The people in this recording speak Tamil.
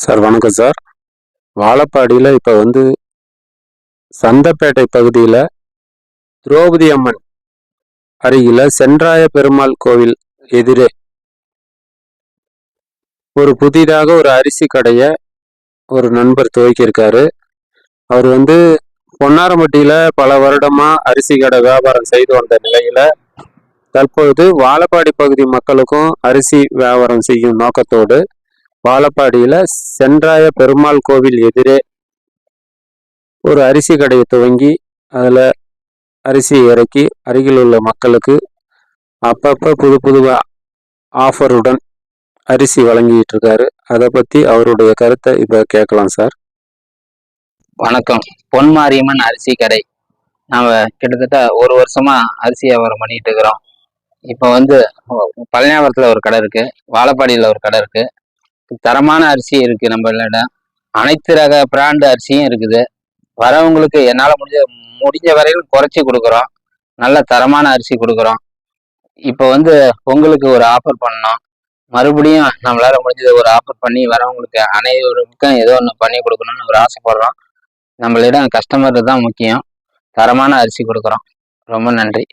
சார் வணக்கம் சார். வாழப்பாடியில் இப்போ சந்தப்பேட்டை பகுதியில் திரௌபதி அம்மன் அருகில் சென்றாய பெருமாள் கோவில் எதிரே ஒரு புதிதாக ஒரு அரிசி கடையை ஒரு நண்பர் துவக்கியிருக்காரு. அவர் பொன்னாரம்பட்டியில் பல வருடமாக அரிசி கடை வியாபாரம் செய்து வந்த நிலையில் தற்பொழுது வாழப்பாடி பகுதி மக்களுக்கும் அரிசி வியாபாரம் செய்யும் நோக்கத்தோடு வாழப்பாடியில் சென்றாய பெருமாள் கோவில் எதிரே ஒரு அரிசி கடையை துவங்கி அதில் அரிசி இறக்கி அருகில் உள்ள மக்களுக்கு அப்பப்போ புது புது ஆஃபருடன் அரிசி வழங்கிட்டு இருக்காரு. அதை பற்றி அவருடைய கருத்தை இப்போ கேட்கலாம் சார். வணக்கம். பொன்மாரியம்மன் அரிசி கடை. நாம் கிட்டத்தட்ட ஒரு வருஷமா அரிசி வியாபாரம் பண்ணிட்டு இருக்கிறோம். இப்போ பழனியாபுரத்தில் ஒரு கடை இருக்கு, வாழப்பாடியில் ஒரு கடை இருக்கு. தரமான அரிசி இருக்கு நம்மளிடம். அனைத்து ரக பிராண்டு அரிசியும் இருக்குது. வரவங்களுக்கு என்னால் முடிஞ்ச வரையில் குறைச்சி கொடுக்குறோம். நல்ல தரமான அரிசி கொடுக்குறோம். இப்போ பொங்கலுக்கு ஒரு ஆஃபர் பண்ணோம். மறுபடியும் நம்மளால முடிஞ்சது ஒரு ஆஃபர் பண்ணி வரவங்களுக்கு அனைவருக்கும் ஏதோ ஒன்று பண்ணி கொடுக்கணும்னு ஒரு ஆசைப்படுறோம். நம்மளிடம் கஸ்டமர் தான் முக்கியம். தரமான அரிசி கொடுக்குறோம். ரொம்ப நன்றி.